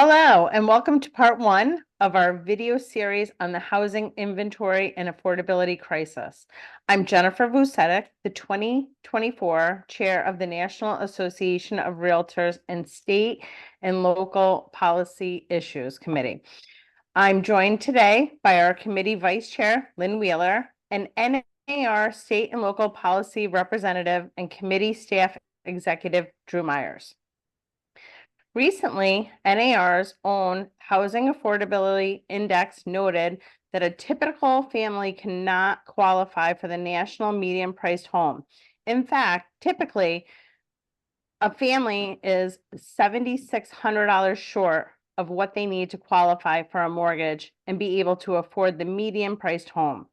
Hello, and welcome to part one of our video series on the housing inventory and affordability crisis. I'm Jennifer Vucetic, the 2024 Chair of the National Association of Realtors and State and Local Policy Issues Committee. I'm joined today by our committee vice chair, Lynn Wheeler, and NAR State and Local Policy Representative and Committee Staff Executive Drew Myers. Recently, NAR's own Housing Affordability Index noted that a typical family cannot qualify for the national median priced home. In fact, typically, a family is $7,600 short of what they need to qualify for a mortgage and be able to afford the median priced home.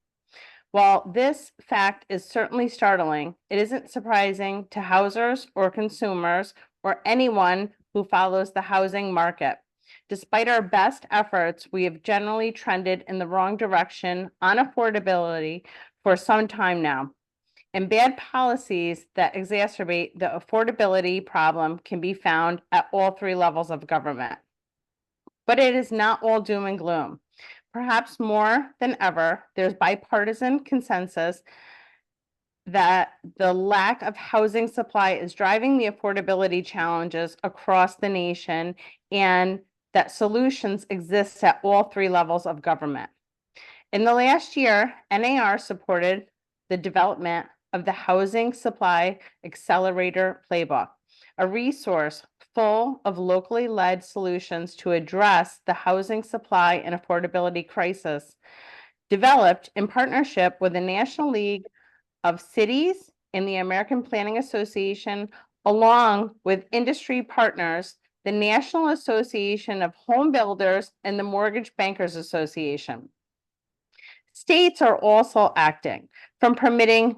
While this fact is certainly startling, it isn't surprising to housers or consumers or anyone who follows the housing market. Despite our best efforts, we have generally trended in the wrong direction on affordability for some time now. And bad policies that exacerbate the affordability problem can be found at all three levels of government. But it is not all doom and gloom. Perhaps more than ever, there's bipartisan consensus that the lack of housing supply is driving the affordability challenges across the nation and that solutions exist at all three levels of government. In the last year, NAR supported the development of the Housing Supply Accelerator Playbook, a resource full of locally led solutions to address the housing supply and affordability crisis, developed in partnership with the National League of Cities and the American Planning Association, along with industry partners, the National Association of Home Builders and the Mortgage Bankers Association. States are also acting, from permitting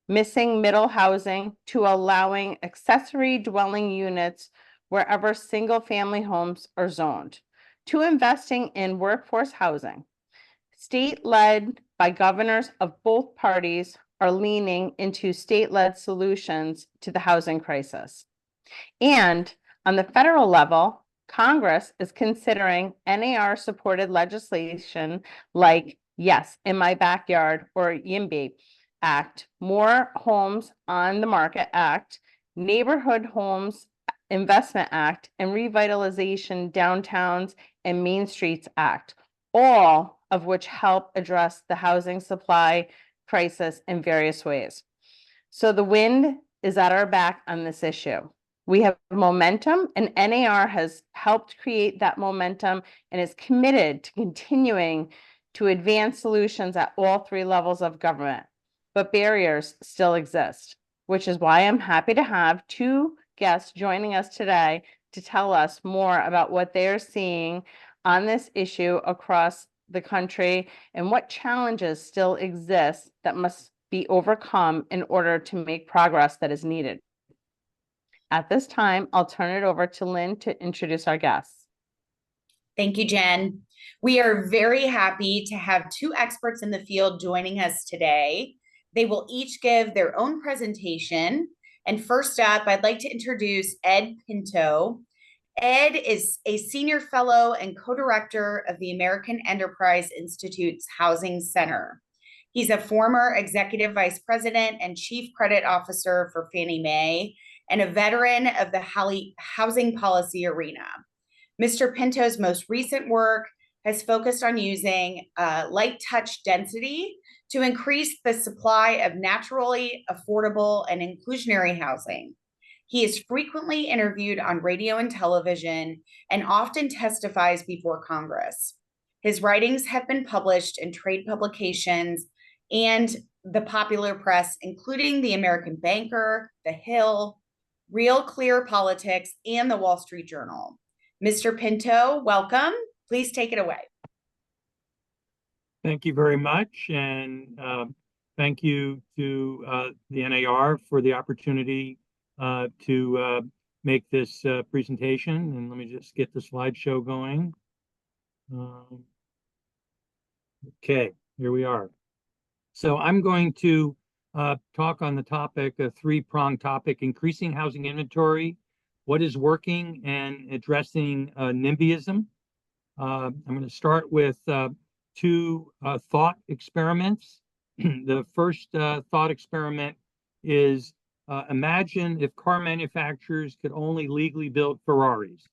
missing middle housing to allowing accessory dwelling units wherever single-family homes are zoned, to investing in workforce housing. State-led by governors of both parties are leaning into state-led solutions to the housing crisis. And on the federal level, Congress is considering NAR-supported legislation like Yes in My Backyard or YIMBY Act, More Homes on the Market Act, Neighborhood Homes Investment Act, and Revitalization Downtowns and Main Streets Act, all of which help address the housing supply crisis in various ways. So the wind is at our back on this issue. We have momentum, and NAR has helped create that momentum and is committed to continuing to advance solutions at all three levels of government. But barriers still exist, which is why I'm happy to have two guests joining us today to tell us more about what they are seeing on this issue across the country and what challenges still exist that must be overcome in order to make progress that is needed. At this time, I'll turn it over to Lynn to introduce our guests. Thank you, Jen. We are very happy to have two experts in the field joining us today. They will each give their own presentation. And first up, I'd like to introduce Ed Pinto. Ed is a senior fellow and co-director of the American Enterprise Institute's Housing Center. He's a former executive vice president and chief credit officer for Fannie Mae and a veteran of the housing policy arena. Mr. Pinto's most recent work has focused on using light touch density to increase the supply of naturally affordable and inclusionary housing. He is frequently interviewed on radio and television and often testifies before Congress. His writings have been published in trade publications and the popular press, including the American Banker, The Hill, Real Clear Politics, and the Wall Street Journal. Mr. Pinto, welcome. Please take it away. Thank you very much, and thank you to the NAR for the opportunity to make this presentation. And let me just get the slideshow going. Okay, here we are. So I'm going to talk on the topic, a three-pronged topic: increasing housing inventory, what is working and addressing NIMBYism. I'm going to start with two thought experiments. The first thought experiment is imagine if car manufacturers could only legally build Ferraris.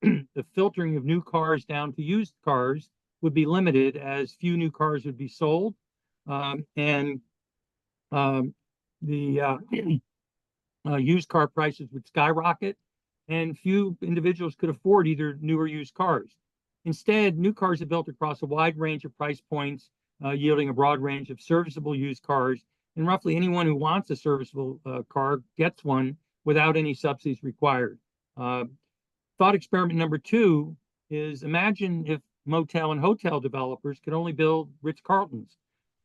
The filtering of new cars down to used cars would be limited, as few new cars would be sold, and the used car prices would skyrocket, and few individuals could afford either new or used cars. Instead, new cars are built across a wide range of price points, yielding a broad range of serviceable used cars, and roughly anyone who wants a serviceable car gets one without any subsidies required. Thought experiment number two is imagine if motel and hotel developers could only build Ritz-Carltons.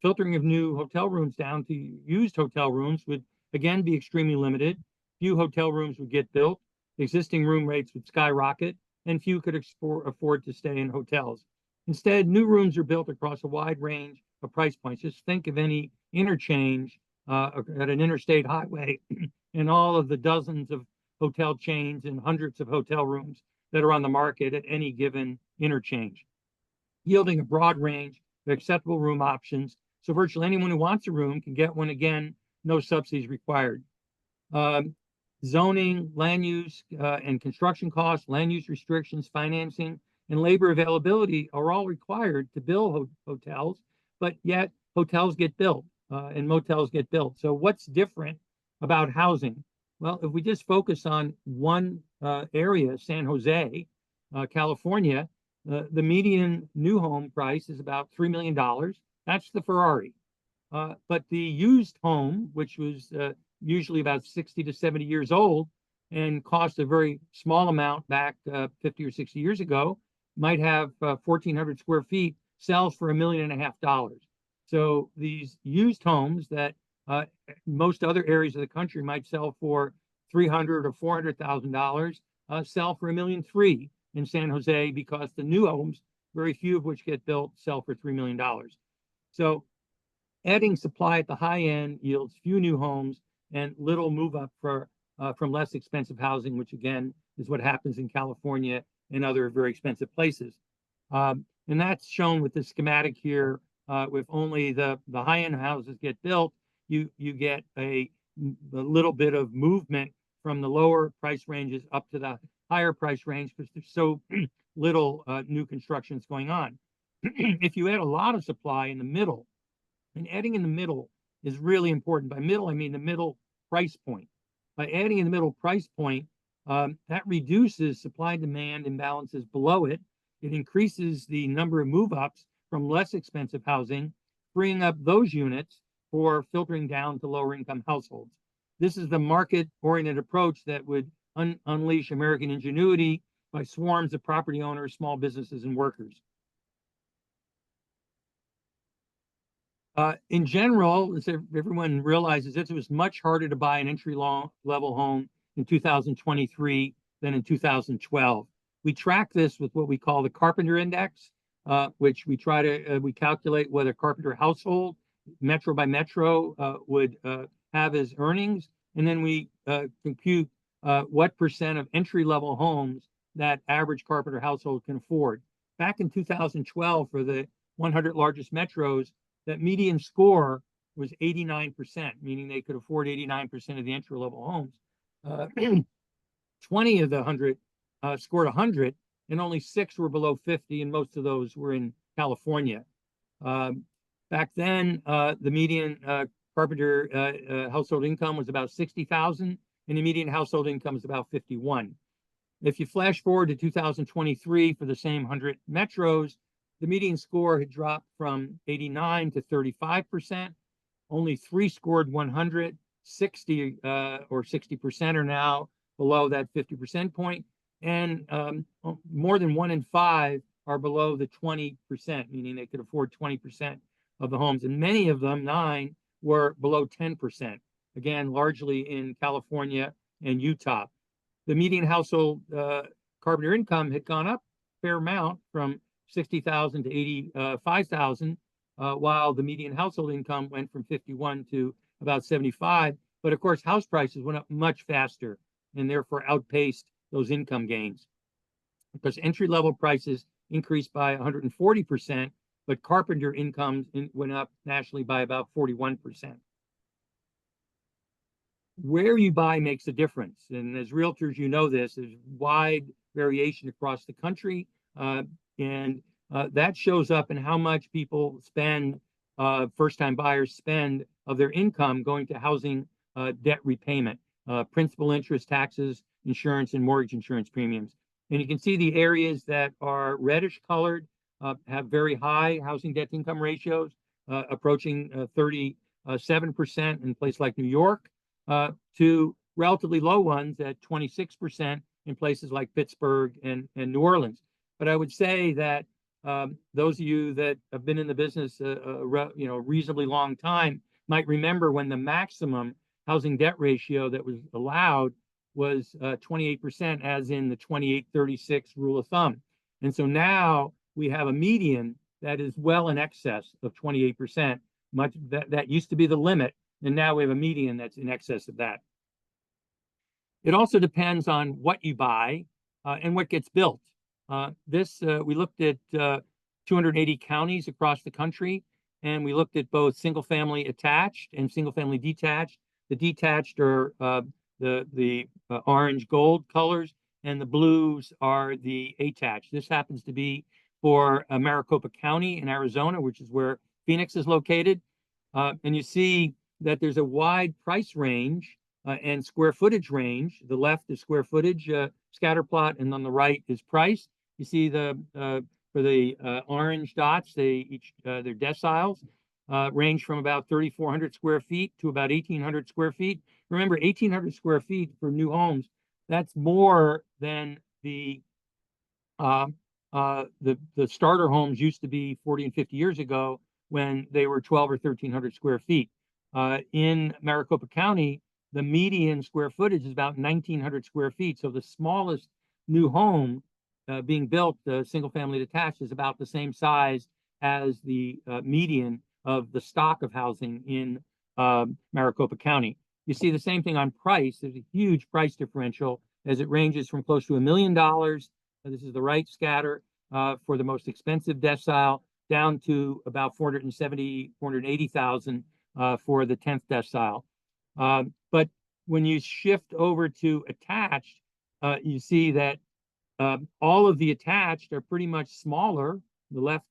Filtering of new hotel rooms down to used hotel rooms would again be extremely limited. Few hotel rooms would get built, existing room rates would skyrocket, and few could afford to stay in hotels. Instead, new rooms are built across a wide range of price points. Just think of any interchange at an interstate highway and all of the dozens of hotel chains and hundreds of hotel rooms that are on the market at any given interchange, yielding a broad range of acceptable room options. So virtually anyone who wants a room can get one, again, no subsidies required. Zoning, land use, and construction costs, land use restrictions, financing, and labor availability are all required to build hotels, but yet hotels get built and motels get built. So what's different about housing? Well, if we just focus on one area, San Jose, California, the median new home price is about $3 million. That's the Ferrari. But the used home, which was usually about 60 to 70 years old and cost a very small amount back 50 or 60 years ago, might have 1,400 square feet, sells for $1.5 million. So these used homes that most other areas of the country might sell for $300,000 or $400,000 sell for $1.3 million in San Jose, because the new homes, very few of which get built, sell for $3 million. So adding supply at the high end yields few new homes and little move up from less expensive housing, which again is what happens in California and other very expensive places. And that's shown with the schematic here. With only the high end houses get built, you get a little bit of movement from the lower price ranges up to the higher price range, because there's so little new constructions going on. If you add a lot of supply in the middle, and adding in the middle is really important. By middle, I mean the middle price point. By adding in the middle price point, that reduces supply and demand imbalances below it. It increases the number of move-ups from less expensive housing, freeing up those units for filtering down to lower income households. This is the market-oriented approach that would unleash American ingenuity by swarms of property owners, small businesses, and workers. In general, as everyone realizes, it was much harder to buy an entry-level home in 2023 than in 2012. We track this with what we call the Carpenter Index, which we calculate whether Carpenter household, metro by metro, would have as earnings, and then we compute what percent of entry-level homes that average Carpenter household can afford. Back in 2012, for the 100 largest metros, that median score was 89%, meaning they could afford 89% of the entry-level homes. 20 of the 100 scored 100, and only 6 were below 50, and most of those were in California. Back then, the median Carpenter household income was about 60,000, and the median household income was about 51. If you flash forward to 2023 for the same 100 metros, the median score had dropped from 89 to 35%. Only 3 scored 100, 60 or 60% are now below that 50% point, and more than 1 in 5 are below the 20%, meaning they could afford 20% of the homes, and many of them, 9, were below 10%, again, largely in California and Utah. The median household Carpenter income had gone up a fair amount, from 60,000 to 85,000, while the median household income went from 51 to about 75. But of course, house prices went up much faster. and therefore outpaced those income gains. Because entry-level prices increased by 140%, but carpenter incomes went up nationally by about 41%. Where you buy makes a difference. And as realtors, you know this, there's wide variation across the country. And that shows up in how much people spend, first-time buyers spend of their income going to housing debt repayment, principal, interest, taxes, insurance, and mortgage insurance premiums. And you can see the areas that are reddish colored have very high housing debt to income ratios, approaching 37% in a place like New York, to relatively low ones at 26% in places like Pittsburgh and New Orleans. But I would say that those of you that have been in the business a reasonably long time might remember when the maximum housing debt ratio that was allowed was 28%, as in the 28-36 rule of thumb. And so now we have a median that is well in excess of 28%. Much that used to be the limit, and now we have a median that's in excess of that. It also depends on what you buy and what gets built. We looked at 280 counties across the country, and we looked at both single-family attached and single-family detached. The detached are the orange gold colors, and the blues are the attached. This happens to be for Maricopa County in Arizona, which is where Phoenix is located. And you see that there's a wide price range and square footage range. The left is square footage scatter plot, and on the right is price. You see for the orange dots, their deciles range from about 3,400 square feet to about 1,800 square feet. Remember, 1,800 square feet for new homes, that's more than the starter homes used to be 40 and 50 years ago when they were 1,200 or 1,300 square feet. In Maricopa County, the median square footage is about 1,900 square feet. So the smallest new home being built, single family detached, is about the same size as the median of the stock of housing in Maricopa County. You see the same thing on price. There's a huge price differential as it ranges from close to $1 million. This is the right scatter for the most expensive decile, down to about 470, 480,000 for the 10th decile. But when you shift over to attached, you see that all of the attached are pretty much smaller, the left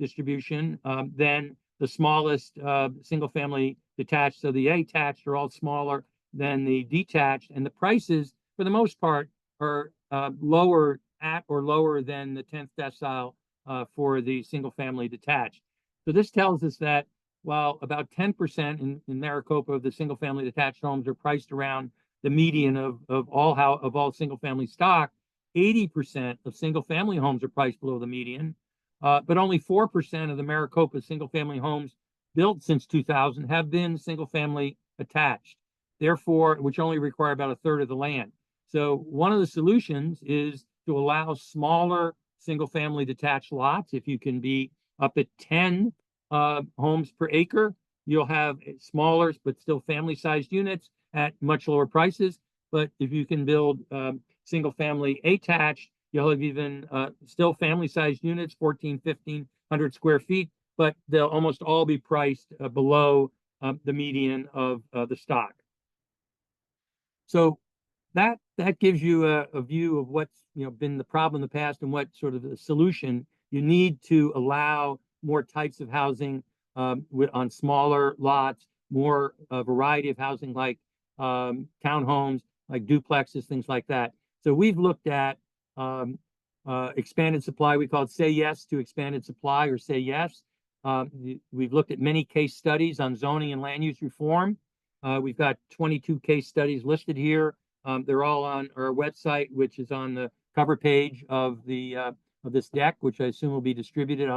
distribution, than the smallest single family detached. So the attached are all smaller than the detached, and the prices, for the most part, are lower at or lower than the 10th decile for the single family detached. So this tells us that while about 10% in Maricopa of the single family detached homes are priced around the median of all single family stock, 80% of single family homes are priced below the median, but only 4% of the Maricopa single family homes built since 2000 have been single family attached, therefore, which only require about a third of the land. So one of the solutions is to allow smaller single family detached lots. If you can be up at 10 homes per acre, you'll have smaller but still family sized units at much lower prices. But if you can build single family attached, you'll have even still family sized units, 1,500 square feet, but they'll almost all be priced below the median of the stock. So that gives you a view of what's been the problem in the past and what sort of the solution. You need to allow more types of housing on smaller lots, more variety of housing like townhomes, like duplexes, things like that. So we've looked at expanded supply. We call it Say Yes to Expanded Supply, or Say Yes. We've looked at many case studies on zoning and land use reform. We've got 22 case studies listed here. They're all on our website, which is on the cover page of this deck, which I assume will be distributed.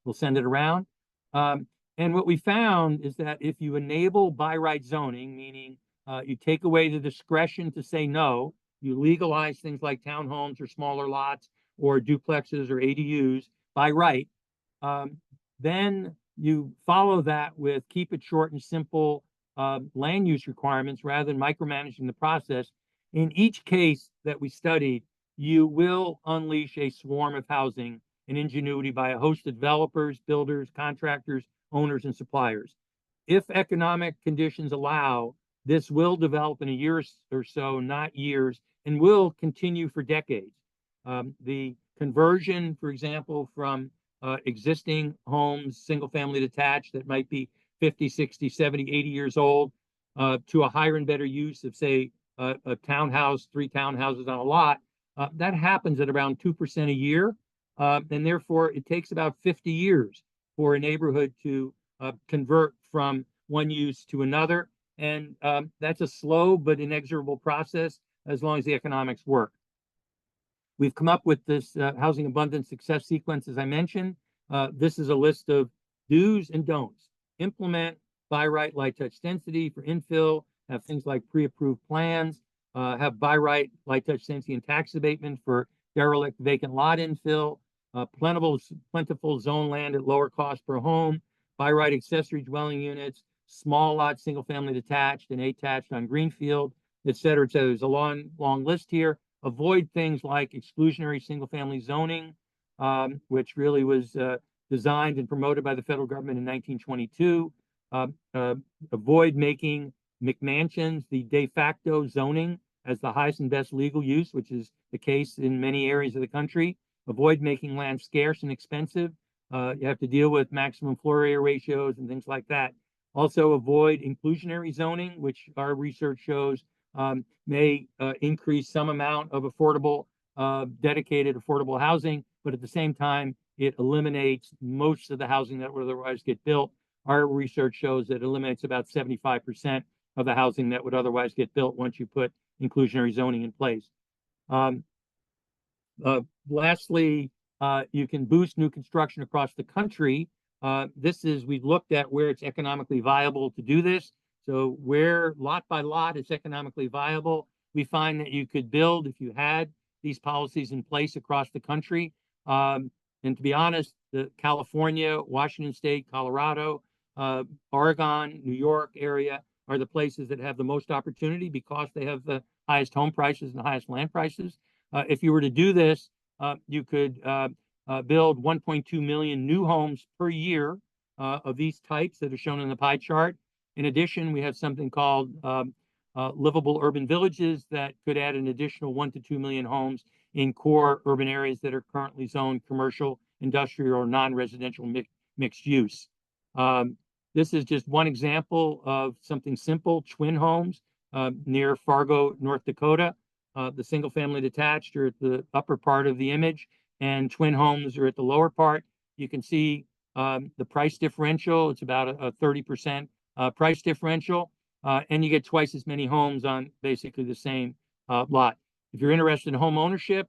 We'll send it around. And what we found is that if you enable by right zoning, meaning you take away the discretion to say no, you legalize things like townhomes or smaller lots or duplexes or ADUs by right, then you follow that with keep it short and simple land use requirements rather than micromanaging the process. In each case that we studied, you will unleash a swarm of housing and ingenuity by a host of developers, builders, contractors, owners, and suppliers. If economic conditions allow, this will develop in a year or so, not years, and will continue for decades. The conversion, for example, from existing homes, single family detached that might be 50, 60, 70, 80 years old, to a higher and better use of, say, a townhouse, 3 townhouses on a lot, that happens at around 2% a year. And therefore, it takes about 50 years for a neighborhood to convert from one use to another. And that's a slow but inexorable process as long as the economics work. We've come up with this housing abundance success sequence, as I mentioned. This is a list of do's and don'ts. Implement by right light touch density for infill, have things like pre-approved plans, have by right light touch density and tax abatement for derelict vacant lot infill, plentiful zone land at lower cost per home, by right accessory dwelling units, small lot single family detached and attached on greenfield, et cetera, et cetera. There's a long list here. Avoid things like exclusionary single family zoning, which really was designed and promoted by the federal government in 1922. Avoid making McMansions the de facto zoning as the highest and best legal use, which is the case in many areas of the country. Avoid making land scarce and expensive. You have to deal with maximum floor area ratios and things like that. Also avoid inclusionary zoning, which our research shows may increase some amount of affordable, dedicated affordable housing, but at the same time, it eliminates most of the housing that would otherwise get built. Our research shows that it eliminates about 75% of the housing that would otherwise get built once you put inclusionary zoning in place. Lastly, you can boost new construction across the country. We've looked at where it's economically viable to do this. So where lot by lot it's economically viable, we find that you could build, if you had these policies in place across the country. And to be honest, California, Washington State, Colorado, Oregon, New York area are the places that have the most opportunity because they have the highest home prices and the highest land prices. If you were to do this, you could build 1.2 million new homes per year of these types that are shown in the pie chart. In addition, we have something called livable urban villages that could add an additional 1 to 2 million homes in core urban areas that are currently zoned commercial, industrial, or non-residential mixed use. This is just one example of something simple, twin homes near Fargo, North Dakota. The single family detached are at the upper part of the image and twin homes are at the lower part. You can see the price differential. It's about a 30% price differential, and you get twice as many homes on basically the same lot. If you're interested in home ownership,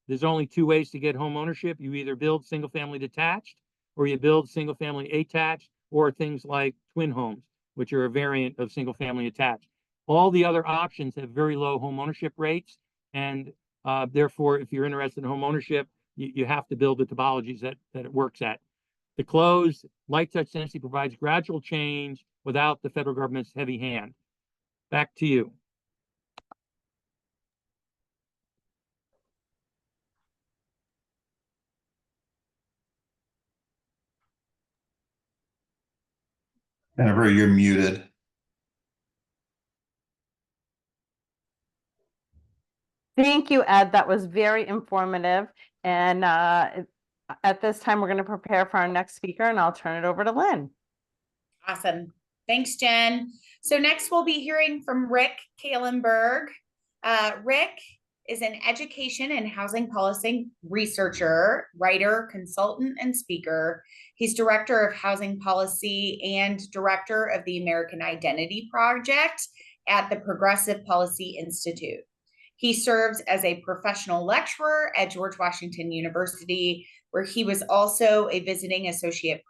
there's only 2 ways to get home ownership. You either build single family detached or you build single family attached, or things like twin homes, which are a variant of single family attached. All the other options have very low home ownership rates, and therefore, if you're interested in home ownership, you have to build the topologies that it works at. To close, light touch density provides gradual change without the federal government's heavy hand. Back to you. Jennifer, you're muted. Thank you, Ed. That was very informative. And at this time, we're going to prepare for our next speaker, and I'll turn it over to Lynn. Awesome. Thanks, Jen. So next we'll be hearing from Rick Kahlenberg. Rick is an education and housing policy researcher, writer, consultant, and speaker. He's director of housing policy and director of the American Identity Project at the Progressive Policy Institute. He serves as a professional lecturer at George Washington University, where he was also a visiting associate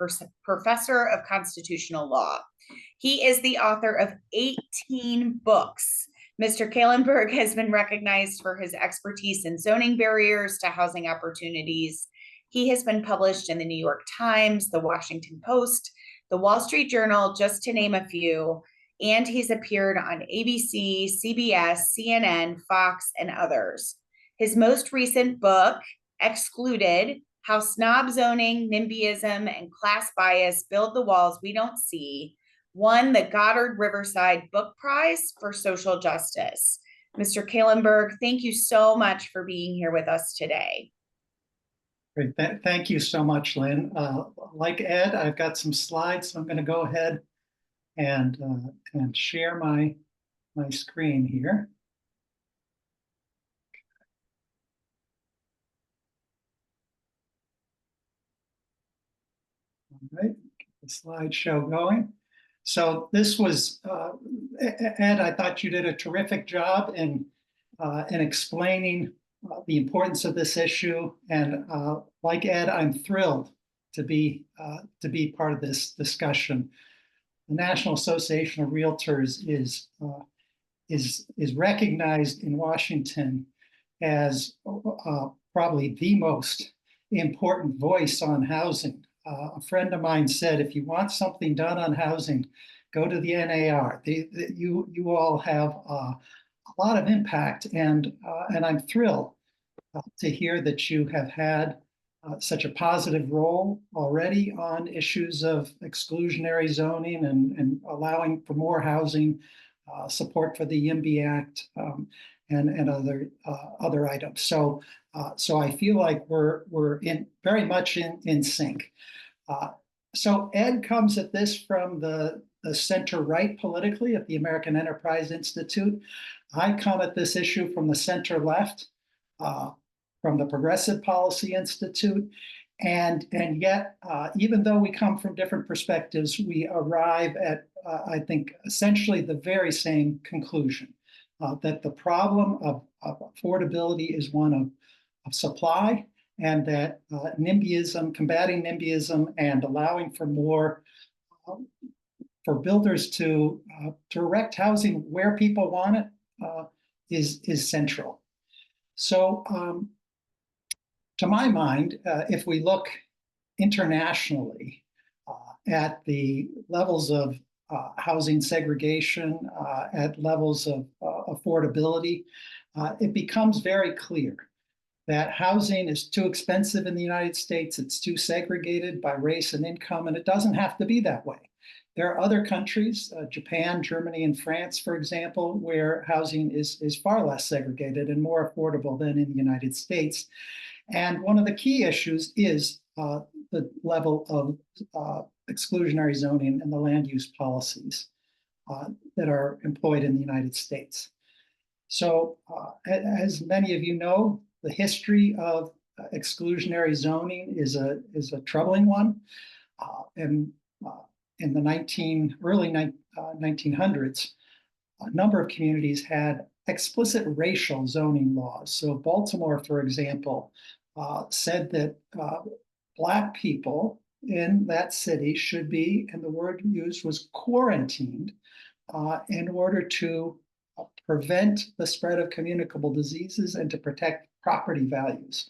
professor of constitutional law. He is the author of 18 books. Mr. Kahlenberg has been recognized for his expertise in zoning barriers to housing opportunities. He has been published in the New York Times, the Washington Post, the Wall Street Journal, just to name a few. and he's appeared on ABC, CBS, CNN, Fox, and others. His most recent book, Excluded: How Snob Zoning, NIMBYism, and Class Bias Build the Walls We Don't See, won the Goddard Riverside Book Prize for Social Justice. Mr. Kahlenberg, thank you so much for being here with us today. Great. Thank you so much, Lynn. Like Ed, I've got some slides, so I'm going to go ahead and share my screen here. All right, get the slideshow going. So this was, Ed, I thought you did a terrific job in explaining the importance of this issue. And like Ed, I'm thrilled to be part of this discussion. The National Association of Realtors is recognized in Washington as probably the most important voice on housing. A friend of mine said, if you want something done on housing, go to the NAR. You all have a lot of impact, and I'm thrilled to hear that you have had such a positive role already on issues of exclusionary zoning and allowing for more housing, support for the YIMBY Act, and other items. So I feel like we're very much in sync. So Ed comes at this from the center right politically at the American Enterprise Institute. I come at this issue from the center left, from the Progressive Policy Institute. And yet, even though we come from different perspectives, we arrive at, I think, essentially the very same conclusion, that the problem of affordability is one of supply, and that NIMBYism, combating NIMBYism and allowing for more, for builders to erect housing where people want it is central. So to my mind, if we look internationally at the levels of housing segregation, at levels of affordability, it becomes very clear that housing is too expensive in the United States. It's too segregated by race and income, and it doesn't have to be that way. There are other countries, Japan, Germany, and France, for example, where housing is far less segregated and more affordable than in the United States. And one of the key issues is the level of exclusionary zoning and the land use policies that are employed in the United States. So as many of you know, the history of exclusionary zoning is a troubling one. In the early 1900s, a number of communities had explicit racial zoning laws. So Baltimore, for example, said that Black people in that city should be, and the word used was quarantined, in order to prevent the spread of communicable diseases and to protect property values.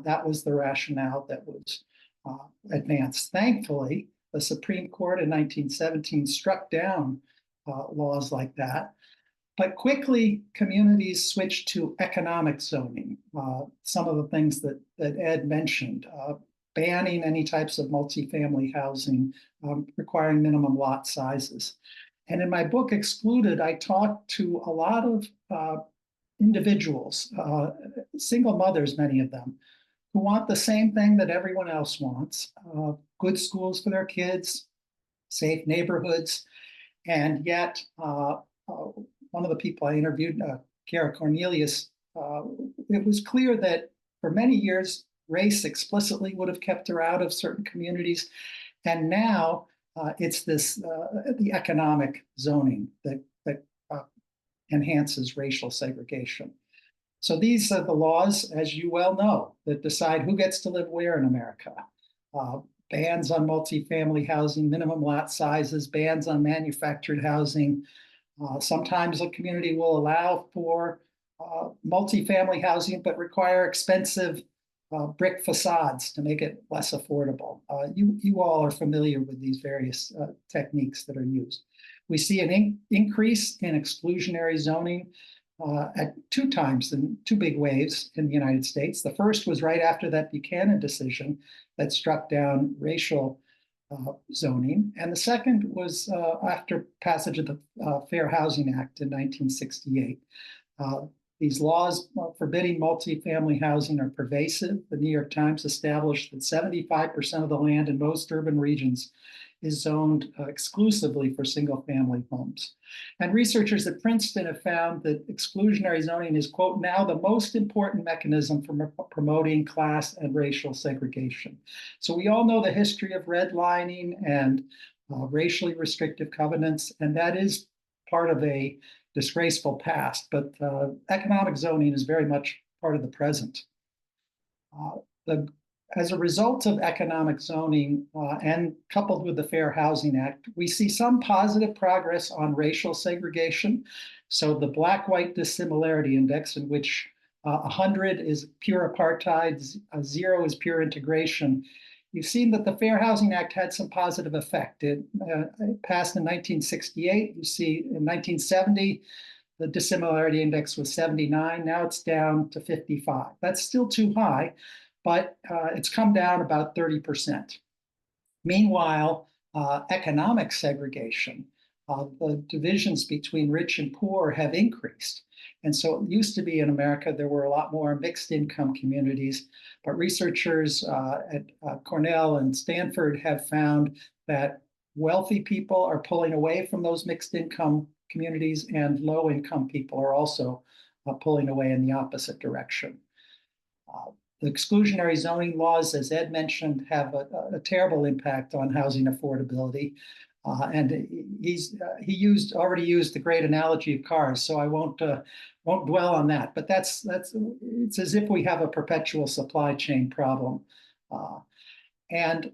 That was the rationale that was advanced. Thankfully, the Supreme Court in 1917 struck down laws like that. But quickly, communities switched to economic zoning. Some of the things that Ed mentioned, banning any types of multifamily housing, requiring minimum lot sizes. And in my book, Excluded, I talked to a lot of individuals, single mothers, many of them, who want the same thing that everyone else wants, good schools for their kids, safe neighborhoods. And yet, one of the people I interviewed, Kara Cornelius, it was clear that for many years, race explicitly would have kept her out of certain communities. And now it's the economic zoning that enhances racial segregation. So these are the laws, as you well know, that decide who gets to live where in America. Bans on multifamily housing, minimum lot sizes, bans on manufactured housing. Sometimes a community will allow for multifamily housing, but require expensive brick facades to make it less affordable. You all are familiar with these various techniques that are used. We see an increase in exclusionary zoning at two times in two big waves in the United States. The first was right after that Buchanan decision that struck down racial zoning. And the second was after passage of the Fair Housing Act in 1968. These laws forbidding multifamily housing are pervasive. The New York Times established that 75% of the land in most urban regions is zoned exclusively for single-family homes. And researchers at Princeton have found that exclusionary zoning is, quote, now the most important mechanism for promoting class and racial segregation. So we all know the history of redlining and racially restrictive covenants, and that is part of a disgraceful past, but economic zoning is very much part of the present. As a result of economic zoning and coupled with the Fair Housing Act, we see some positive progress on racial segregation. So the Black-White Dissimilarity Index, in which 100 is pure apartheid, 0 is pure integration, you've seen that the Fair Housing Act had some positive effect. It passed in 1968. You see in 1970, the dissimilarity index was 79. Now it's down to 55. That's still too high, but it's come down about 30%. Meanwhile, economic segregation, the divisions between rich and poor have increased. And so it used to be in America, there were a lot more mixed income communities, but researchers at Cornell and Stanford have found that wealthy people are pulling away from those mixed income communities, and low income people are also pulling away in the opposite direction. The exclusionary zoning laws, as Ed mentioned, have a terrible impact on housing affordability. And he already used the great analogy of cars, so I won't dwell on that. But it's as if we have a perpetual supply chain problem. And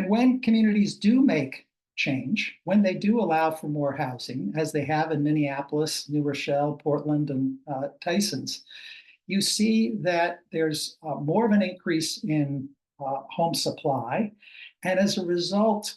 when communities do make change, when they do allow for more housing, as they have in Minneapolis, New Rochelle, Portland, and Tysons, you see that there's more of an increase in home supply. And as a result,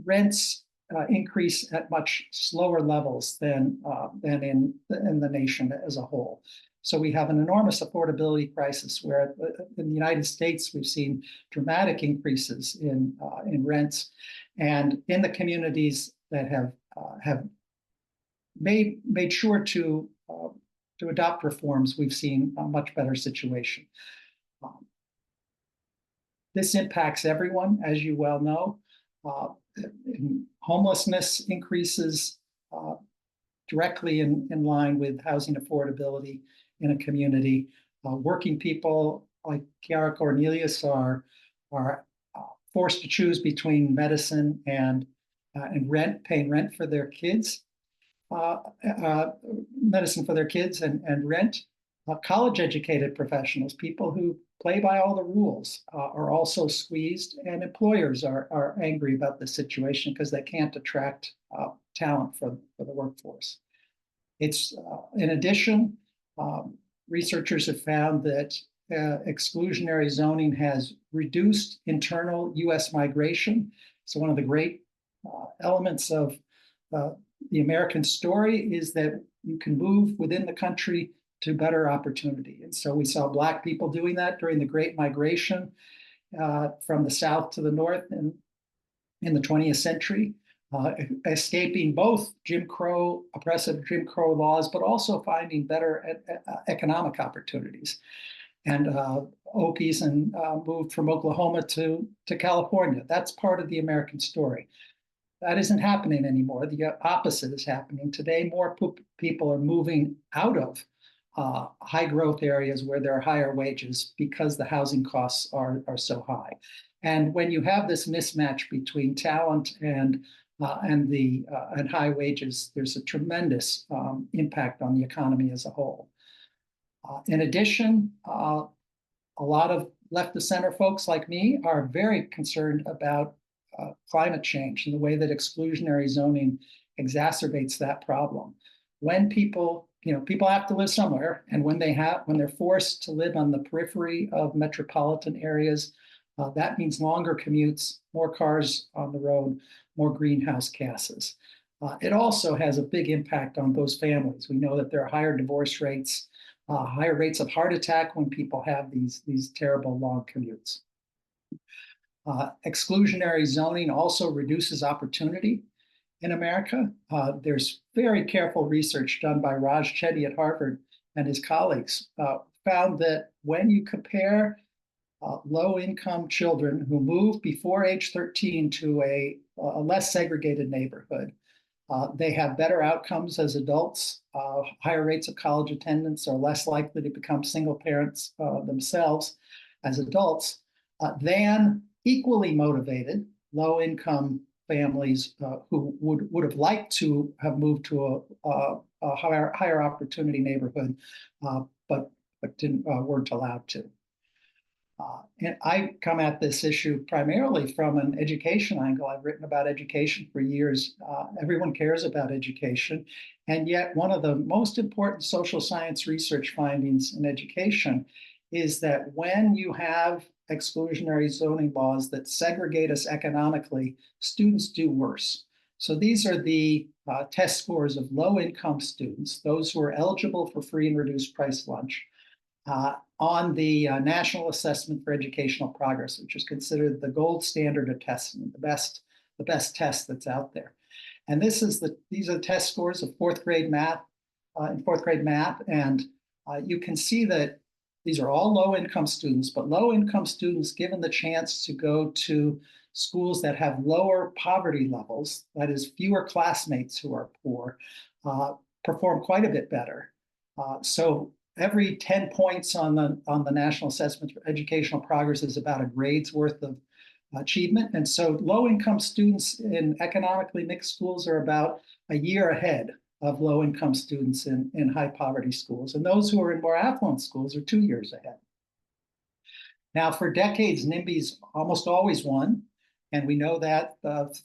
rents increase at much slower levels than in the nation as a whole. So we have an enormous affordability crisis where in the United States, we've seen dramatic increases in rents. And in the communities that have made sure to adopt reforms, we've seen a much better situation. This impacts everyone, as you well know. Homelessness increases directly in line with housing affordability in a community. Working people like Chiara Cornelius are forced to choose between medicine and rent, paying rent for their kids, medicine for their kids and rent. College-educated professionals, people who play by all the rules, are also squeezed, and employers are angry about the situation because they can't attract talent for the workforce. It's in addition, researchers have found that exclusionary zoning has reduced internal U.S. migration. So one of the great elements of the American story is that you can move within the country to better opportunity. And so we saw Black people doing that during the Great Migration from the South to the North in the 20th century, escaping both oppressive Jim Crow laws, but also finding better economic opportunities. And Okies moved from Oklahoma to California. That's part of the American story. That isn't happening anymore. The opposite is happening. Today, more people are moving out of high growth areas where there are higher wages because the housing costs are so high. And when you have this mismatch between talent and high wages, there's a tremendous impact on the economy as a whole. In addition, a lot of left of center folks like me are very concerned about climate change and the way that exclusionary zoning exacerbates that problem. When people have to live somewhere, and when they're forced to live on the periphery of metropolitan areas, that means longer commutes, more cars on the road, more greenhouse gases. It also has a big impact on those families. We know that there are higher divorce rates, higher rates of heart attack when people have these terrible long commutes. Exclusionary zoning also reduces opportunity in America. There's very careful research done by Raj Chetty at Harvard and his colleagues found that when you compare low-income children who move before age 13 to a less segregated neighborhood, they have better outcomes as adults, higher rates of college attendance, are less likely to become single parents themselves as adults than equally motivated low-income families who would have liked to have moved to a higher opportunity neighborhood, but weren't allowed to. And I come at this issue primarily from an education angle. I've written about education for years. Everyone cares about education. And yet one of the most important social science research findings in education is that when you have exclusionary zoning laws that segregate us economically, students do worse. So these are the test scores of low-income students, those who are eligible for free and reduced price lunch, on the National Assessment for Educational Progress, which is considered the gold standard of testing, the best test that's out there. And these are the test scores of fourth grade math, and you can see that these are all low-income students, but low-income students given the chance to go to schools that have lower poverty levels, that is fewer classmates who are poor, perform quite a bit better. So every 10 points on the National Assessment for Educational Progress is about a grade's worth of achievement. And so low-income students in economically mixed schools are about a year ahead of low-income students in high poverty schools. And those who are in more affluent schools are 2 years ahead. Now, for decades, NIMBYs almost always won. And we know that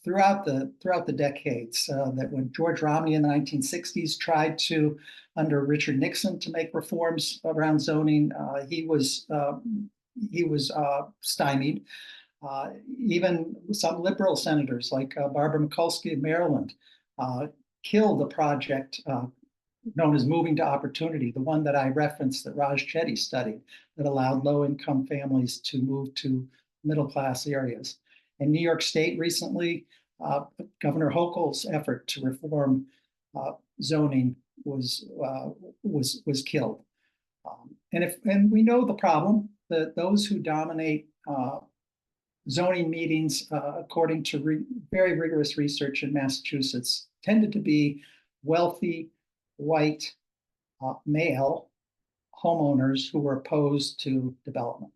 throughout the decades, that when George Romney in the 1960s tried to, under Richard Nixon, to make reforms around zoning, he was stymied. Even some liberal senators like Barbara Mikulski of Maryland killed the project known as Moving to Opportunity, the one that I referenced that Raj Chetty studied, that allowed low-income families to move to middle-class areas. In New York State recently, Governor Hochul's effort to reform zoning was killed. And we know the problem, that those who dominate zoning meetings, according to very rigorous research in Massachusetts, tended to be wealthy, white, male homeowners who were opposed to development.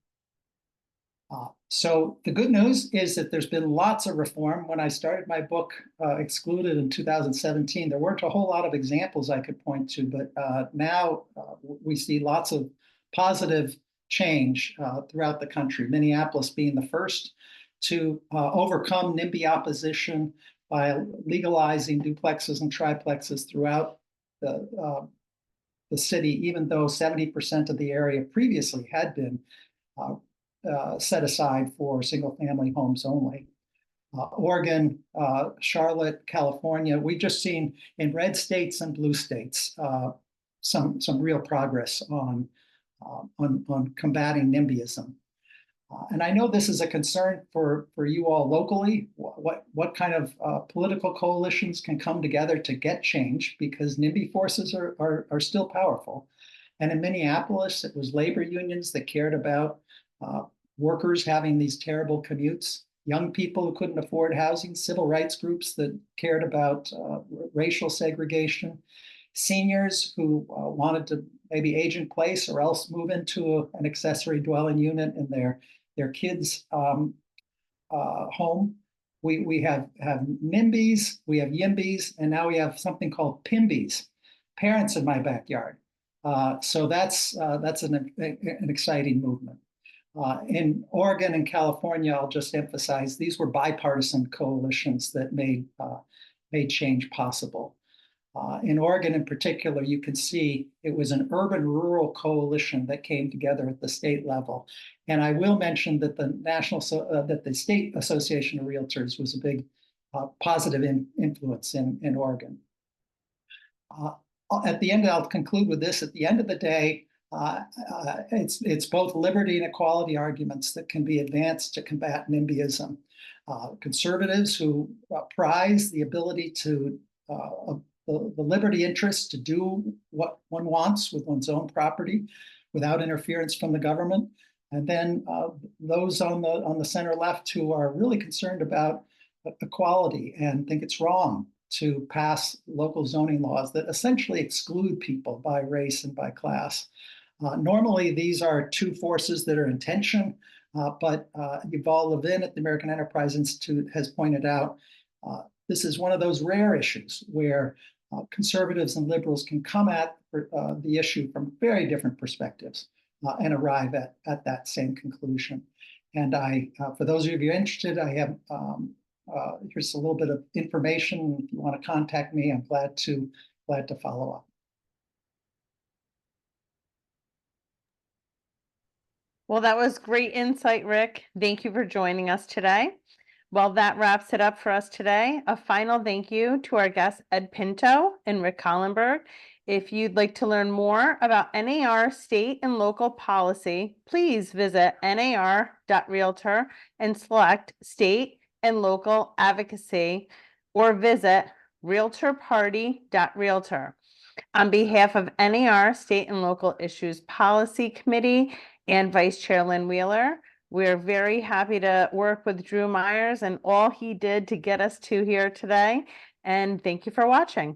So the good news is that there's been lots of reform. When I started my book, Excluded, in 2017, there weren't a whole lot of examples I could point to, but now we see lots of positive change throughout the country, Minneapolis being the first to overcome NIMBY opposition by legalizing duplexes and triplexes throughout the city, even though 70% of the area previously had been set aside for single-family homes only. Oregon, Charlotte, California, we've just seen in red states and blue states some real progress on combating NIMBYism. And I know this is a concern for you all locally. What kind of political coalitions can come together to get change, because NIMBY forces are still powerful. And in Minneapolis, it was labor unions that cared about workers having these terrible commutes, young people who couldn't afford housing, civil rights groups that cared about racial segregation, seniors who wanted to maybe age in place or else move into an accessory dwelling unit in their kids' home. We have NIMBYs, we have YIMBYs, and now we have something called PIMBYs, parents in my backyard. So that's an exciting movement. In Oregon and California, I'll just emphasize, these were bipartisan coalitions that made change possible. In Oregon in particular, you can see it was an urban-rural coalition that came together at the state level. And I will mention that the State Association of Realtors was a big positive influence in Oregon. At the end, I'll conclude with this. At the end of the day, it's both liberty and equality arguments that can be advanced to combat NIMBYism. Conservatives who prize the ability to the liberty interest to do what one wants with one's own property without interference from the government, and then those on the center left who are really concerned about equality and think it's wrong to pass local zoning laws that essentially exclude people by race and by class. Normally, these are two forces that are in tension, but Yuval Levin at the American Enterprise Institute has pointed out this is one of those rare issues where conservatives and liberals can come at the issue from very different perspectives and arrive at that same conclusion. And for those of you interested, I have here's a little bit of information. If you want to contact me, I'm glad to follow up. Well, that was great insight, Rick. Thank you for joining us today. Well, that wraps it up for us today. A final thank you to our guests, Ed Pinto and Rick Collenberg. If you'd like to learn more about NAR state and local policy, please visit nar.realtor and select state and local advocacy, or visit realtorparty.realtor. On behalf of NAR State and Local Issues Policy Committee and Vice Chair Lynn Wheeler, we're very happy to work with Drew Myers and all he did to get us to here today. And thank you for watching.